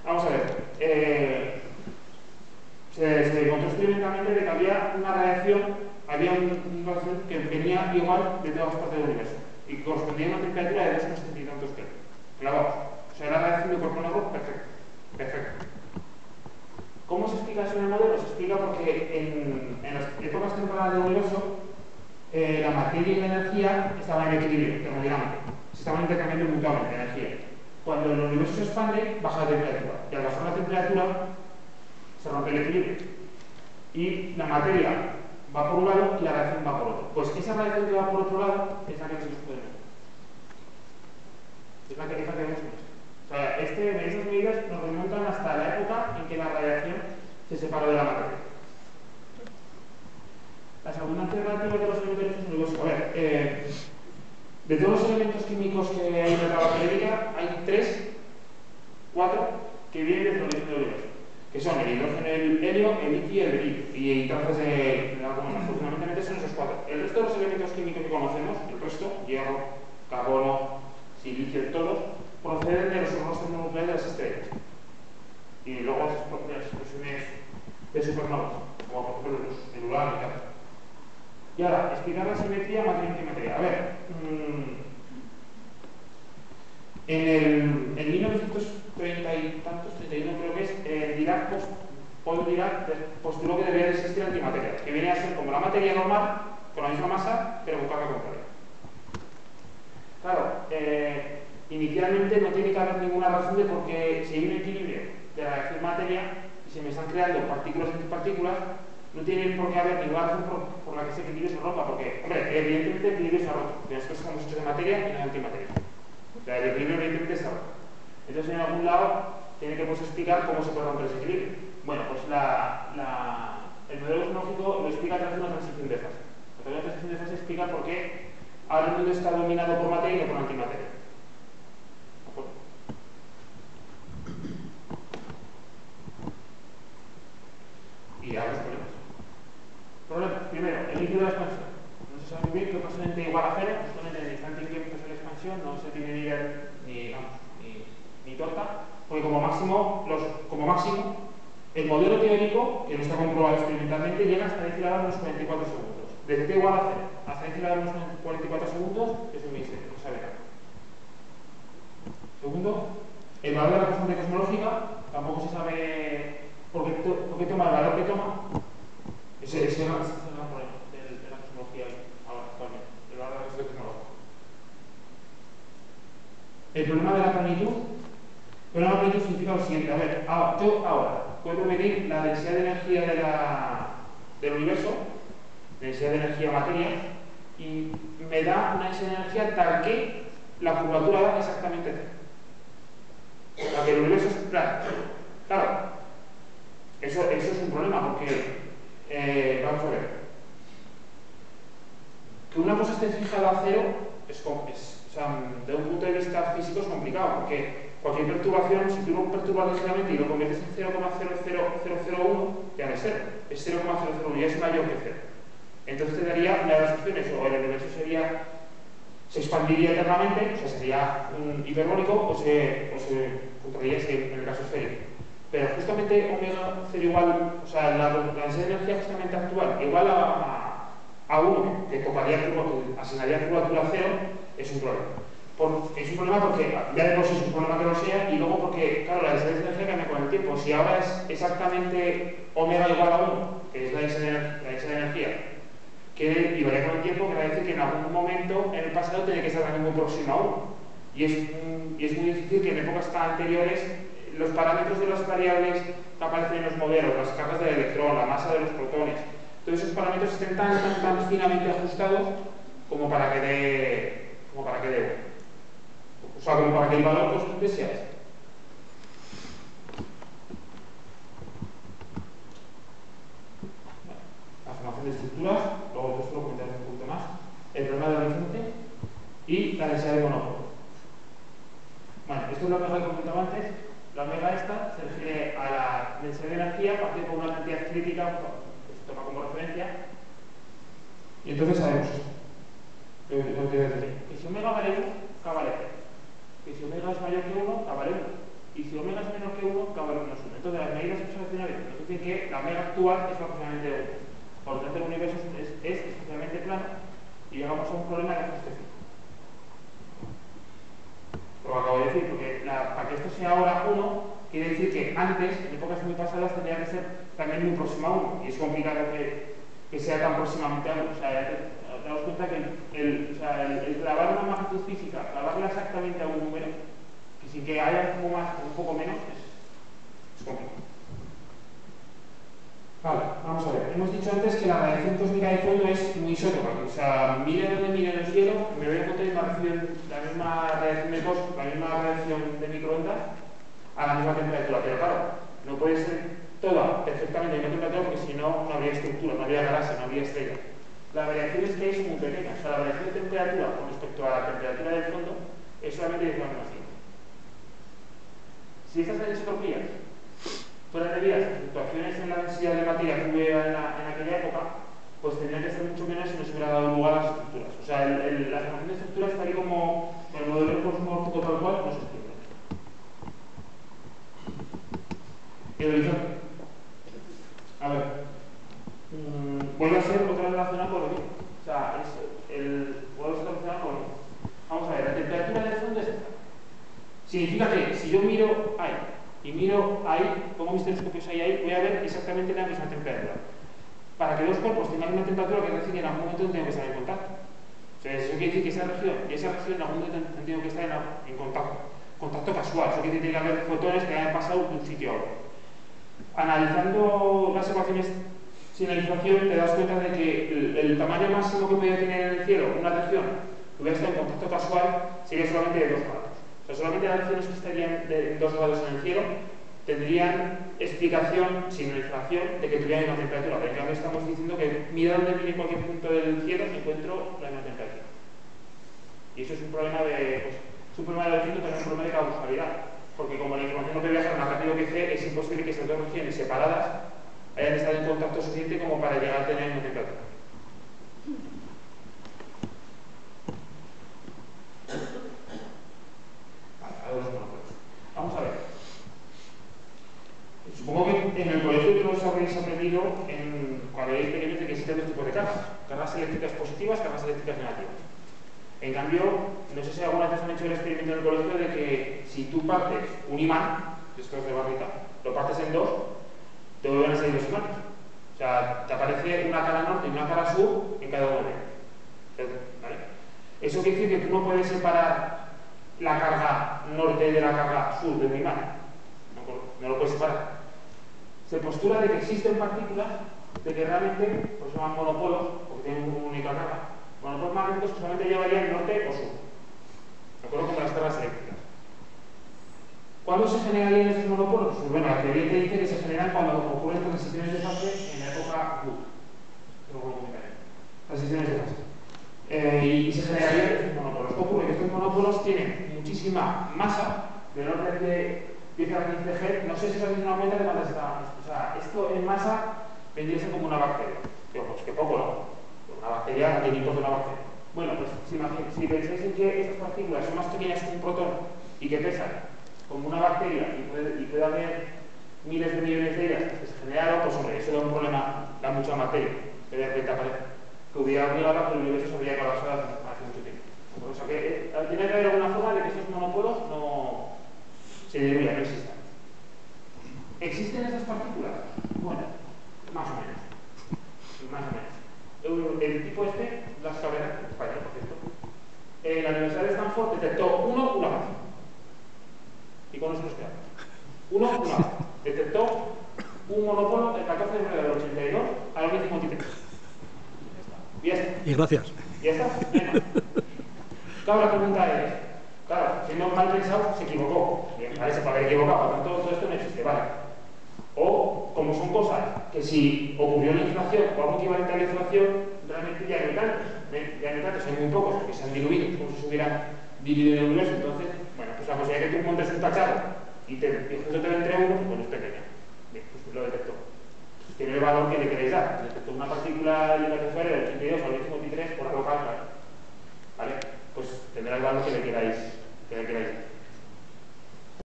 vamos a ver. Se demostró experimentalmente de que había una reacción que venía igual de todas partes del universo y que correspondía a una temperatura de 2,70 y tantos Kelvin. Clavados. O sea, la reacción de cuerpo negro perfecta. Perfecto. ¿Cómo se explica eso en el modelo? Se explica porque en las épocas tempranas del universo la materia y la energía estaban en equilibrio termodinámico. Se estaban intercambiando mutuamente energía. Cuando el universo se expande, baja la temperatura. Y al bajar la temperatura, se rompe el equilibrio. Y la materia va por un lado y la reacción va por otro. Pues esa reacción que va por otro lado es la que no se nos puede ver. Es la que vemos en esto. O sea, esas medidas nos remontan hasta la época en que la radiación se separó de la materia. Las abundancias relativas de los elementos del universo. A ver, de todos los elementos químicos que hay en la tabla periódica, hay 4 que vienen desde el origen del universo, que son el hidrógeno, el helio, el litio y el berilio. Y entonces, fundamentalmente son esos 4. El resto de los elementos químicos que conocemos, el resto, hierro, carbono, silicio, todos, proceden de los hornos termonucleares de las estrellas. Y luego de las explosiones de supernovas, como por ejemplo el uranio y tal. Y ahora, explicar la simetría materia-antimateria. A ver, en 1930 y tantos, 31 creo que es, Paul Dirac postuló que debería de existir antimateria, que viene a ser como la materia normal, con la misma masa, pero con carga contraria. Claro, inicialmente no tiene que haber ninguna razón de por qué, si hay un equilibrio de la reacción materia y se me están creando partículas entre partículas, no tiene por qué haber ninguna razón por la que ese equilibrio se rompa, porque, hombre, evidentemente el equilibrio se ha roto, porque nosotros estamos hechos de materia y no de antimateria. O sea, el equilibrio evidentemente está roto. Entonces, en algún lado, tiene que explicar cómo se puede romper ese equilibrio. Bueno, pues el modelo cosmológico lo explica a través de una transición de fase. A través de una transición de fase explica por qué ahora el mundo está dominado por materia y no por antimateria. ¿De acuerdo? Y ahora los problemas. Problemas. Primero, el inicio de la expansión. No se sabe muy bien qué pasa en t igual a 0, justamente en el instante en que empezó la expansión no se tiene ni torta, porque como máximo, el modelo teórico, que no está comprobado experimentalmente, llega hasta decir unos 44 segundos. Desde t igual a 0 hasta decir unos 44 segundos es un misterio, no se sabe nada. Segundo, el valor de la constante cosmológica tampoco se sabe por qué toma el valor que toma. Ese es el gran problema de la cosmología ahora, actualmente, el valor de la constante cosmológica. El problema de la planitud. El problema de la planitud significa lo siguiente. A ver, yo ahora puedo medir la densidad de energía del universo, densidad de energía materia, y me da una densidad de energía tal que la curvatura da exactamente 0. La que el universo es plano. Claro, eso es un problema porque, vamos a ver, que una cosa esté fijada a 0 o sea, de un punto de vista físico es complicado, porque cualquier perturbación, si tú lo perturbas ligeramente y lo conviertes en 0,00001, ya no es 0, es 0,001, ya es mayor que 0. Entonces te daría una de las opciones, o el universo se expandiría eternamente, o sea, sería hiperbólico, o se contrairía en el caso esférico. Pero justamente omega 0 igual, o sea, la densidad de energía justamente actual igual a 1, que asignaría curvatura 0, es un problema. Es un problema porque ya de por sí es un problema que lo sea, y luego porque, claro, la densidad de energía cambia con el tiempo. Si ahora es exactamente omega igual a 1, que es la densidad de energía, que varía con el tiempo, quiere decir que en algún momento en el pasado tiene que estar muy próximo a 1. Y es muy difícil que en épocas tan anteriores los parámetros de las variables que aparecen en los modelos, las cargas del electrón, la masa de los protones, todos esos parámetros estén tan finamente ajustados como para que dé o sea, como para que el valor constante sea ese. La formación de estructuras, luego después lo comentaremos un poquito más, el problema del horizonte y la densidad de monópodo. Bueno, esto es lo que he comentado antes. La omega esta se refiere a la densidad de energía partida por una cantidad crítica que se toma como referencia. Y entonces sabemos esto. Lo que decir. Que si omega vale 1, K vale 0. Que si omega es mayor que 1, K vale 1. y si omega es menor que 1, K vale menos 1. Entonces, las medidas observacionales nos dicen que la omega actual es aproximadamente 1. Por lo tanto, el universo es especialmente plano y llegamos a un problema de ajuste fino. Lo acabo de decir, porque para que esto sea ahora 1, quiere decir que antes, en épocas muy pasadas, tendría que ser también muy próximo a 1. Y es complicado que sea tan próximamente a 1. O sea, daos cuenta que el clavar una magnitud física, clavarla exactamente a un número, que sin que haya un poco más o un poco menos, es complicado. Vale, vamos a ver. Hemos dicho antes que la radiación cósmica de fondo es muy isótopa. O sea, mire donde mire el cielo, me voy a encontrar la misma radiación de cosmos, la misma radiación de microondas a la misma temperatura. Pero claro, no puede ser toda perfectamente a la misma temperatura porque si no, no habría estructura, no habría galaxia, no habría estrella. La variación es que es muy pequeña. O sea, la variación de temperatura con respecto a la temperatura del fondo es solamente 10 a menos 5. Si estas anisotropías fueran debidas a fluctuaciones en la densidad de materia que hubo en aquella época, pues tendrían que ser mucho menos si no se hubiera dado lugar a las estructuras. O sea, la formación de estructuras tal y como el modelo de cosmológico tal cual no se entiende. El horizonte. A ver. Vuelve a ser otra relacionada con lo mismo. O sea, vuelve a ser relacionada con lo mismo. Vamos a ver, la temperatura del fondo es esta. Significa que si yo miro ahí y miro ahí, pongo mis telescopios ahí, voy a ver exactamente la misma temperatura. Para que dos cuerpos tengan una temperatura, que decir que en algún momento tienen que estar en contacto. O sea, eso quiere decir que esa región y esa región en algún momento tienen que estar en contacto casual. Eso quiere decir que tiene que haber fotones que hayan pasado de un sitio a otro. Analizando las ecuaciones sin aislación, te das cuenta de que el tamaño máximo que podría tener en el cielo una región que hubiera estado en contacto casual sería solamente de 2 grados. O sea, solamente las regiones que estarían de 2 grados en el cielo tendrían explicación sin inflación de que tuvieran una temperatura. Pero en cambio estamos diciendo que mira donde viene cualquier punto del cielo y encuentro la misma temperatura. Y eso es un problema de horizonte, pero es un problema de causalidad. Porque como la información no puede viajar más rápido que c, es imposible que esas dos regiones separadas hayan estado en contacto suficiente como para llegar a tener una temperatura. Vamos a ver. Supongo que en el colegio todos habréis aprendido cuando erais pequeños de que existen dos tipos de cargas. Cargas eléctricas positivas, cargas eléctricas negativas. En cambio, no sé si alguna vez han hecho el experimento en el colegio de que si tú partes un imán, esto es de barrita, lo partes en dos, te vuelven a salir dos imanes. O sea, te aparece una cara norte y una cara sur en cada uno de ellos. ¿Vale? Eso quiere decir que tú no puedes separar la carga norte de la carga sur de un imán. No lo puedes separar. Se postula de que existen partículas de que realmente pues, se llaman monopolos, porque tienen una única carga. Monopolos magnéticos que solamente llevarían norte o sur. ¿De acuerdo? Como las cargas eléctricas. ¿Cuándo se generarían estos monopolos? Pues bueno, la teoría te dice que se generan cuando ocurren transiciones de fase en la época Wood. Luego lo comentaré. Transiciones de fase. Y se generarían estos monopolos. ¿Qué ocurre? Que estos monopolos tienen muchísima masa, del orden de 10 a 15 G. No sé si os habéis dado cuenta de cuántas está. O sea, esto en masa vendría a ser como una bacteria. Pero pues que poco no. Una bacteria, ¿qué tipo de una bacteria? Bueno, pues si pensáis en que estas partículas son más pequeñas que un protón y que pesan como una bacteria y puede haber miles de millones de ellas que se generaron, pues hombre, eso da un problema, da mucha materia, que de repente aparece. Que hubiera obligado que el universo se habría colapsado hace mucho tiempo. O sea que tiene que haber alguna forma de que estos monopolos no se diluyan, no existan. ¿Existen esas partículas? Bueno, más o menos. Más o menos. El tipo las cabreras, español, por cierto, la Universidad de Stanford detectó una vez. Y con eso nos quedamos. Una vez. Detectó un monopolo el 14 de febrero del 82 a la 11:53. Ya está. Y gracias. Ya está. Claro, la pregunta es, claro, siendo mal pensado, se equivocó. Bien, parece para haber equivocado, por tanto, todo esto no existe, vale. O, como son cosas que si ocurrió la inflación o algo equivalente a la inflación, realmente ya no hay tantos. Ya no hay tantos, hay muy pocos porque se han diluido, como si se hubieran dividido en el universo. Entonces, bueno, pues la posibilidad de que tú montes un cacharro y justo te lo entre uno, pues es pequeña. Bien, pues lo detectó. Tiene el valor que le queréis dar. Detectó una partícula en la que fuera del 82 al 23 por algo calcular. ¿Vale? Pues tendrá el valor que le queráis dar.